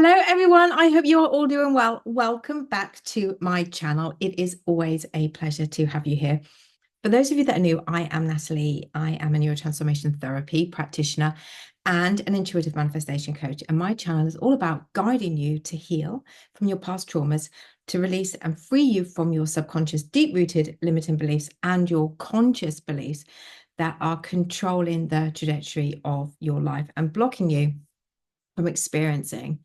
Hello, everyone. I hope you're all doing well. Welcome back to my channel. It is always a pleasure to have you here. For those of you that are new, I am Natalie. I am a neurotransformation therapy practitioner and an intuitive manifestation coach. And my channel is all about guiding you to heal from your past traumas, to release and free you from your subconscious, deep-rooted limiting beliefs and your conscious beliefs that are controlling the trajectory of your life and blocking you from experiencing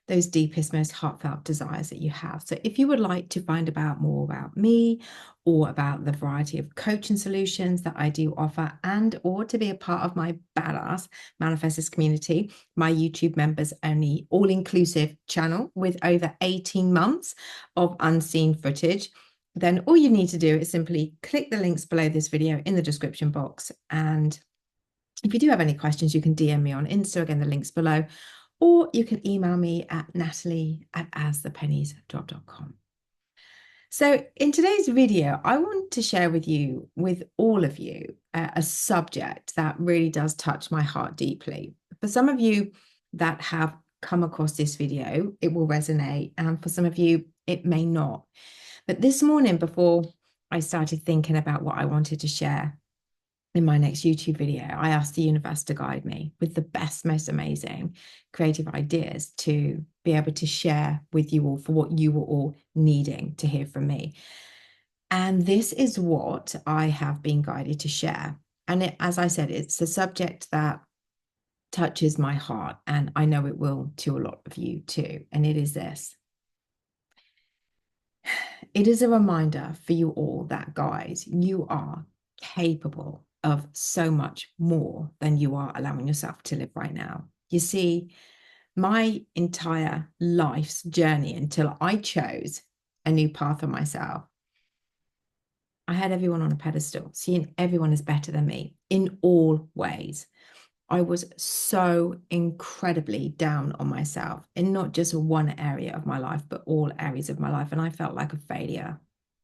those deepest, most heartfelt desires that you have. So if you would like to find out more about me or about the variety of coaching solutions that I do offer, and or to be a part of my badass manifestors community, my YouTube members only all-inclusive channel with over 18 months of unseen footage, then all you need to do is simply click the links below this video in the description box. And if you do have any questions, you can DM me on Insta, again, the links below, or you can email me at natalie@asthepenniesdrop.com. So in today's video, I want to share with you, with all of you, a subject that really does touch my heart deeply. For some of you that have come across this video, it will resonate, and for some of you, it may not. But this morning, before I started thinking about what I wanted to share in my next YouTube video, I asked the universe to guide me with the best, most amazing creative ideas to be able to share with you all for what you were all needing to hear from me. And this is what I have been guided to share. And as I said, it's a subject that touches my heart, and I know it will to a lot of you too. And it is this. It is a reminder for you all that, guys, you are capable of so much more than you are allowing yourself to live right now. You see, my entire life's journey until I chose a new path for myself, I had everyone on a pedestal, seeing everyone as better than me in all ways. I was so incredibly down on myself in not just one area of my life, but all areas of my life. And I felt like a failure.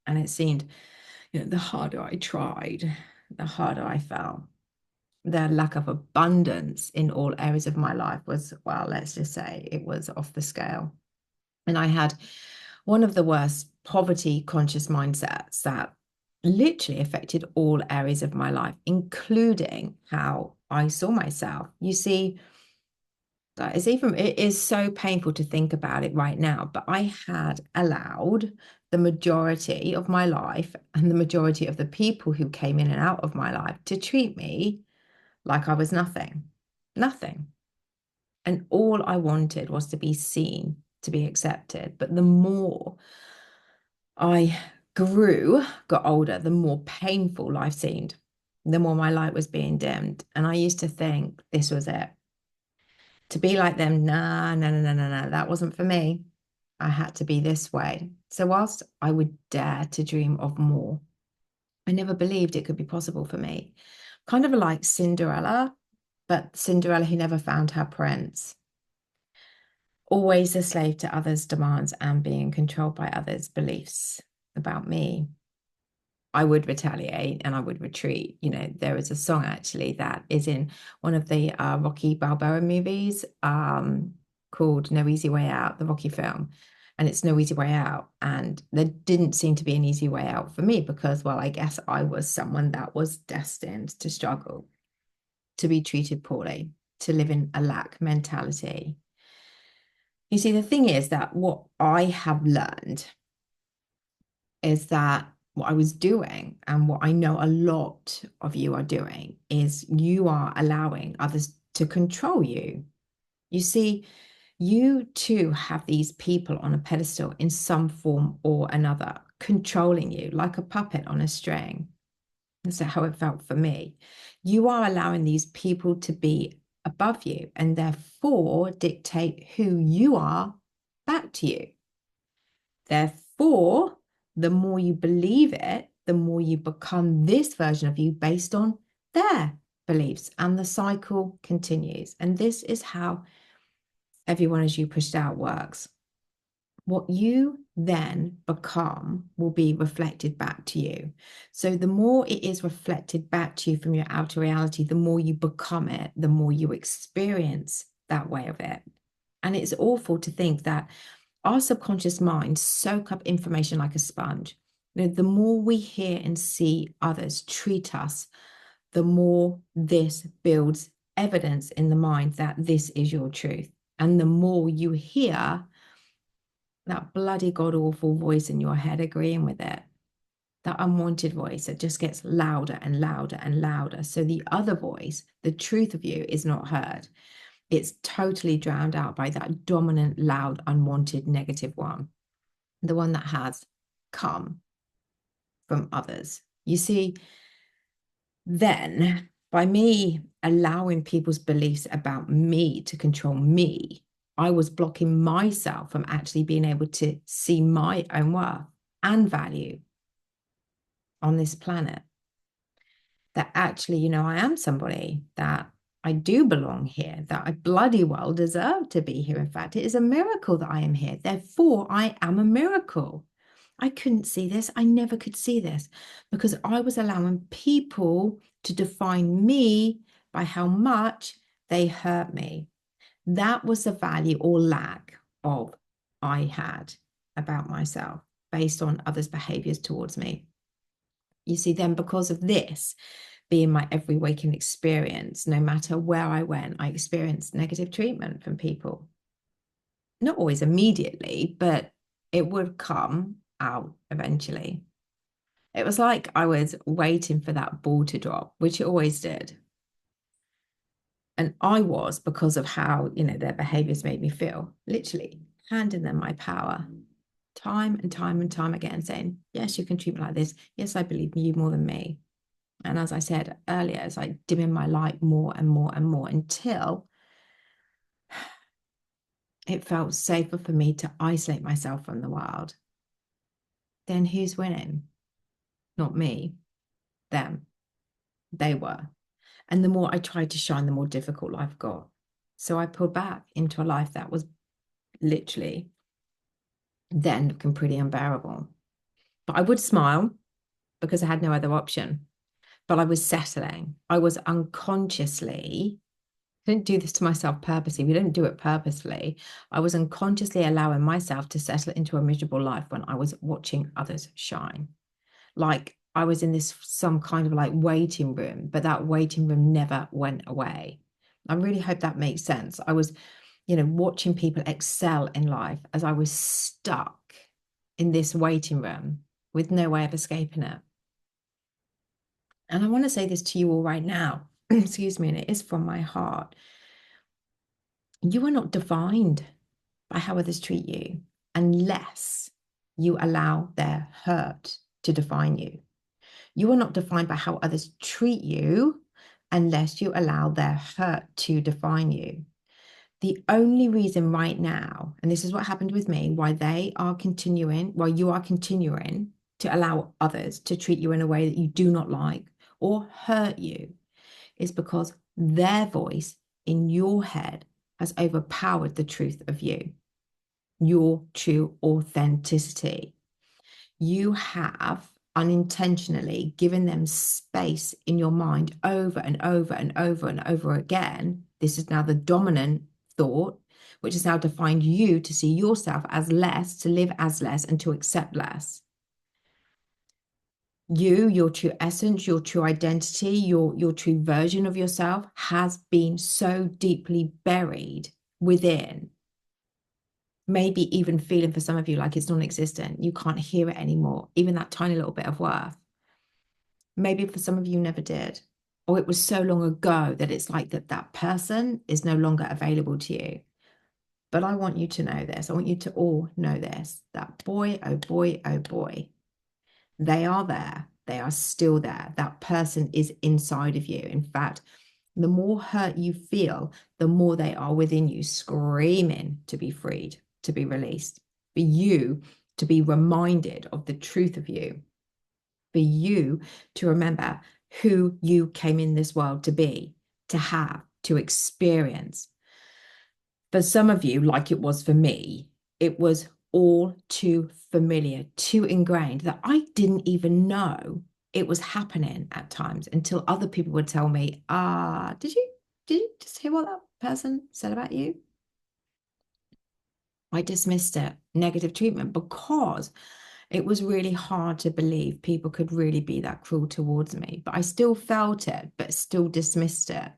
And it seemed, the harder I tried, the harder I fell. The lack of abundance in all areas of my life was, well, let's just say it was off the scale. And I had one of the worst poverty conscious mindsets that literally affected all areas of my life, including how I saw myself. You see, it is so painful to think about it right now, but I had allowed the majority of my life and the majority of the people who came in and out of my life to treat me like I was nothing, nothing. And all I wanted was to be seen, to be accepted. But the more I got older, the more painful life seemed, the more my light was being dimmed. And I used to think this was it. To be like them, nah, no, no, no, no, no, that wasn't for me. I had to be this way. So whilst I would dare to dream of more, I never believed it could be possible for me. Kind of like Cinderella, but Cinderella who never found her prince. Always a slave to others' demands and being controlled by others' beliefs about me. I would retaliate and I would retreat. There is a song actually that is in one of the Rocky Balboa movies called No Easy Way Out, the Rocky film. And it's No Easy Way Out. And there didn't seem to be an easy way out for me because, well, I guess I was someone that was destined to struggle, to be treated poorly, to live in a lack mentality. You see, the thing is that what I have learned is that what I was doing, and what I know a lot of you are doing, is you are allowing others to control you. You see, you too have these people on a pedestal in some form or another, controlling you like a puppet on a string. That's how it felt for me. You are allowing these people to be above you and therefore dictate who you are back to you. Therefore, the more you believe it, the more you become this version of you based on their beliefs, and the cycle continues. And this is how everyone as you pushed out works. What you then become will be reflected back to you. So the more it is reflected back to you from your outer reality, the more you become it, the more you experience that way of it. And it's awful to think that our subconscious mind soak up information like a sponge. The more we hear and see others treat us, the more this builds evidence in the mind that this is your truth. And the more you hear that bloody god awful voice in your head agreeing with it, that unwanted voice that just gets louder and louder and louder. So the other voice, the truth of you, is not heard. It's totally drowned out by that dominant, loud, unwanted, negative one, the one that has come from others. You see, then by me allowing people's beliefs about me to control me, I was blocking myself from actually being able to see my own worth and value on this planet. That actually, I am somebody, that I do belong here, that I bloody well deserve to be here. In fact, it is a miracle that I am here. Therefore, I am a miracle. I couldn't see this. I never could see this because I was allowing people to define me by how much they hurt me. That was the value or lack of I had about myself based on others' behaviors towards me. You see, then because of this being my every waking experience, no matter where I went, I experienced negative treatment from people. Not always immediately, but it would come out eventually. It was like I was waiting for that ball to drop, which it always did. And I was, because of how, their behaviors made me feel, literally handing them my power time and time and time again, saying, yes, you can treat me like this. Yes, I believe in you more than me. And as I said earlier, it's like dimming my light more and more and more until it felt safer for me to isolate myself from the world. Then who's winning? Not me, them. They were. And the more I tried to shine, the more difficult life got. So I pulled back into a life that was literally then looking pretty unbearable. But I would smile because I had no other option. But I was settling. I was unconsciously, I didn't do this to myself purposely. We didn't do it purposely. I was unconsciously allowing myself to settle into a miserable life when I was watching others shine. Like I was in this some kind of like waiting room, but that waiting room never went away. I really hope that makes sense. I was, watching people excel in life as I was stuck in this waiting room with no way of escaping it. And I want to say this to you all right now, excuse me, and it is from my heart. You are not defined by how others treat you unless you allow their hurt to define you. You are not defined by how others treat you unless you allow their hurt to define you. The only reason right now, and this is what happened with me, why you are continuing to allow others to treat you in a way that you do not like or hurt you, is because their voice in your head has overpowered the truth of you, your true authenticity. You have unintentionally given them space in your mind over and over and over and over again. This is now the dominant thought, which has now defined you to see yourself as less, to live as less, and to accept less. You, your true essence, your true identity, your true version of yourself has been so deeply buried within. Maybe even feeling for some of you like it's non-existent. You can't hear it anymore, even that tiny little bit of worth. Maybe for some of you never did. Or it was so long ago that it's like that person is no longer available to you. But I want you to know this. I want you to all know this, that boy, oh boy, oh boy, they are there. They are still there. That person is inside of you. In fact, the more hurt you feel, the more they are within you screaming to be freed, to be released, for you to be reminded of the truth of you, for you to remember who you came in this world to be, to have, to experience. For some of you, like it was for me, it was all too familiar, too ingrained that I didn't even know it was happening at times until other people would tell me, did you just hear what that person said about you? I dismissed it, negative treatment, because it was really hard to believe people could really be that cruel towards me. But I still felt it, but still dismissed it.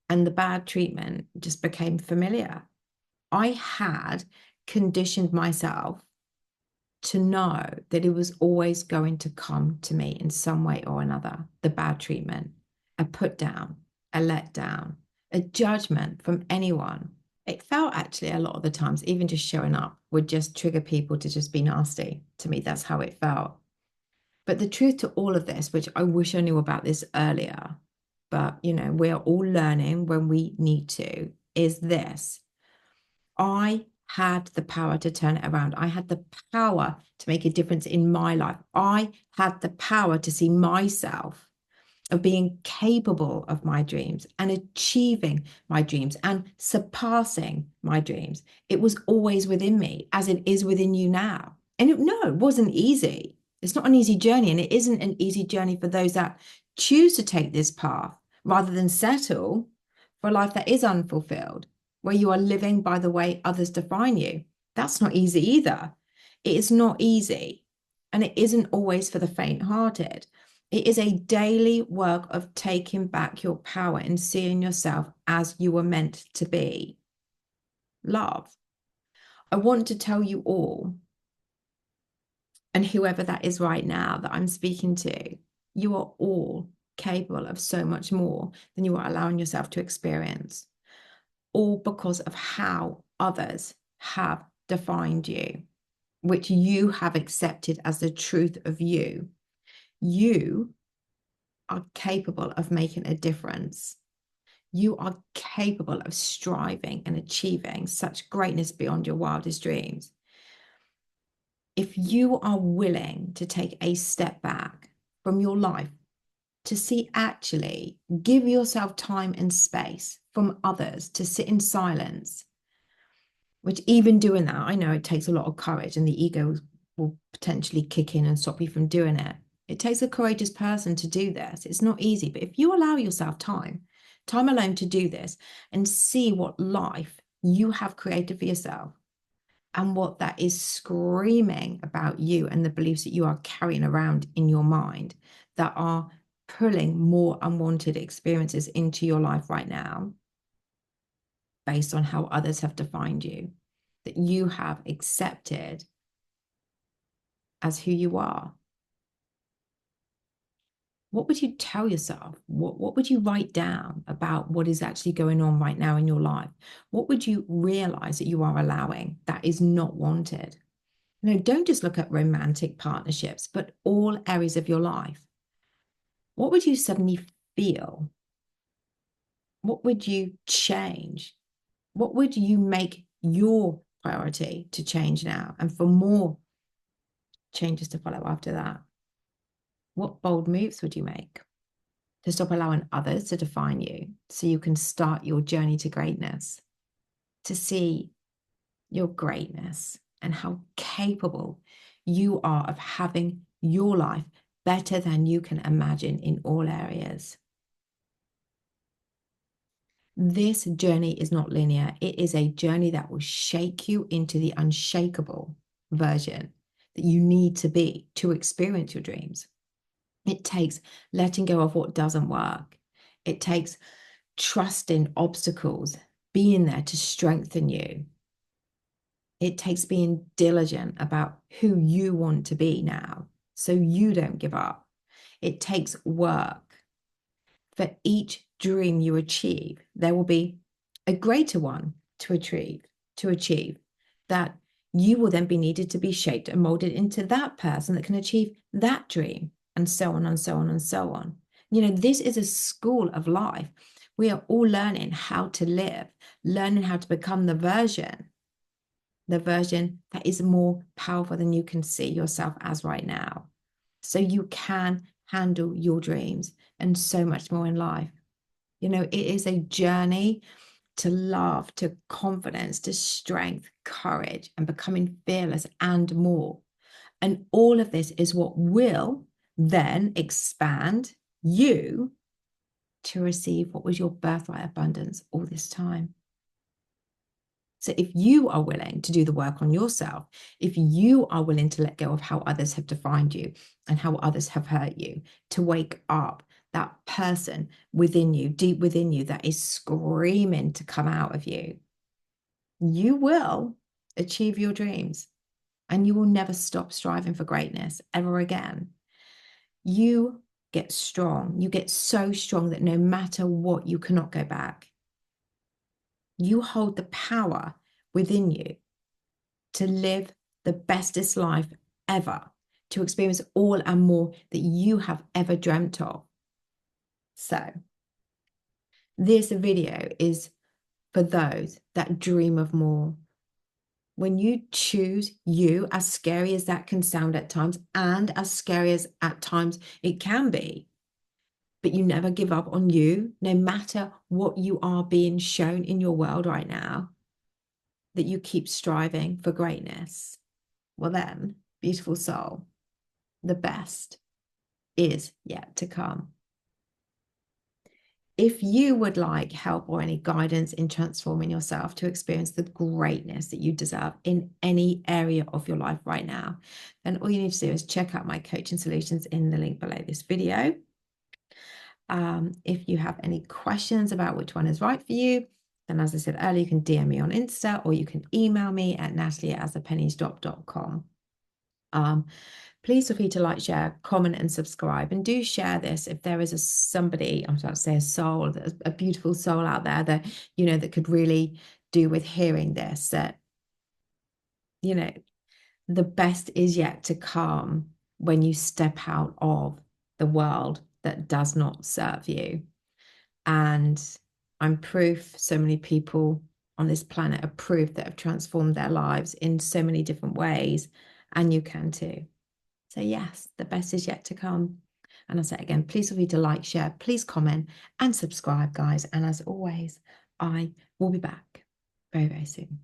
And the bad treatment just became familiar. I had conditioned myself to know that it was always going to come to me in some way or another. The bad treatment, a put down, a let down, a judgment from anyone. It felt actually a lot of the times, even just showing up would just trigger people to just be nasty. To me, that's how it felt. But the truth to all of this, which I wish I knew about this earlier, but we're all learning when we need to, is this. I had the power to turn it around. I had the power to make a difference in my life. I had the power to see myself of being capable of my dreams and achieving my dreams and surpassing my dreams. It was always within me, as it is within you now. And no, it wasn't easy. It's not an easy journey, and it isn't an easy journey for those that choose to take this path rather than settle for a life that is unfulfilled, where you are living by the way others define you. That's not easy either. It is not easy, and it isn't always for the faint-hearted. It is a daily work of taking back your power and seeing yourself as you were meant to be. Love. I want to tell you all, and whoever that is right now that I'm speaking to, you are all capable of so much more than you are allowing yourself to experience, all because of how others have defined you, which you have accepted as the truth of you. You are capable of making a difference. You are capable of striving and achieving such greatness beyond your wildest dreams. If you are willing to take a step back from your life to see, actually give yourself time and space from others to sit in silence, which even doing that, I know it takes a lot of courage, and the ego will potentially kick in and stop you from doing it. It takes a courageous person to do this. It's not easy, but if you allow yourself time alone to do this and see what life you have created for yourself and what that is screaming about you and the beliefs that you are carrying around in your mind that are pulling more unwanted experiences into your life right now, based on how others have defined you, that you have accepted as who you are. What would you tell yourself? What would you write down about what is actually going on right now in your life? What would you realize that you are allowing that is not wanted? Don't just look at romantic partnerships, but all areas of your life. What would you suddenly feel? What would you change? What would you make your priority to change now, and for more changes to follow after that? What bold moves would you make to stop allowing others to define you so you can start your journey to greatness, to see your greatness and how capable you are of having your life better than you can imagine in all areas? This journey is not linear. It is a journey that will shake you into the unshakable version that you need to be to experience your dreams. It takes letting go of what doesn't work. It takes trusting obstacles, being there to strengthen you. It takes being diligent about who you want to be now, so you don't give up. It takes work. For each dream you achieve, there will be a greater one to achieve that you will then be needed to be shaped and molded into that person that can achieve that dream, and so on and so on and so on. This is a school of life. We are all learning how to live, learning how to become the version that is more powerful than you can see yourself as right now, so you can handle your dreams and so much more in life. It is a journey to love, to confidence, to strength, courage, and becoming fearless and more. And all of this is what will then expand you to receive what was your birthright abundance all this time. So if you are willing to do the work on yourself, if you are willing to let go of how others have defined you and how others have hurt you, to wake up that person within you, deep within you, that is screaming to come out of you, you will achieve your dreams and you will never stop striving for greatness ever again. You get strong. You get so strong that no matter what, you cannot go back. You hold the power within you to live the bestest life ever, to experience all and more that you have ever dreamt of. So, this video is for those that dream of more. When you choose you, as scary as that can sound at times, and as scary as at times it can be, but you never give up on you, no matter what you are being shown in your world right now, that you keep striving for greatness. Well, then, beautiful soul, the best is yet to come. If you would like help or any guidance in transforming yourself to experience the greatness that you deserve in any area of your life right now, then all you need to do is check out my coaching solutions in the link below this video. If you have any questions about which one is right for you, then as I said earlier, you can DM me on Insta or you can email me at natalie@thepenniesdrop.com. Please feel free to like, share, comment, and subscribe. And do share this if there is somebody, I'm about to say a soul, a beautiful soul out there that, that could really do with hearing this, that, the best is yet to come when you step out of the world that does not serve you. And I'm proof, so many people on this planet are proof that have transformed their lives in so many different ways, and you can too. So yes, the best is yet to come. And I'll say it again, please feel free to like, share, please comment and subscribe, guys. And as always, I will be back very, very soon.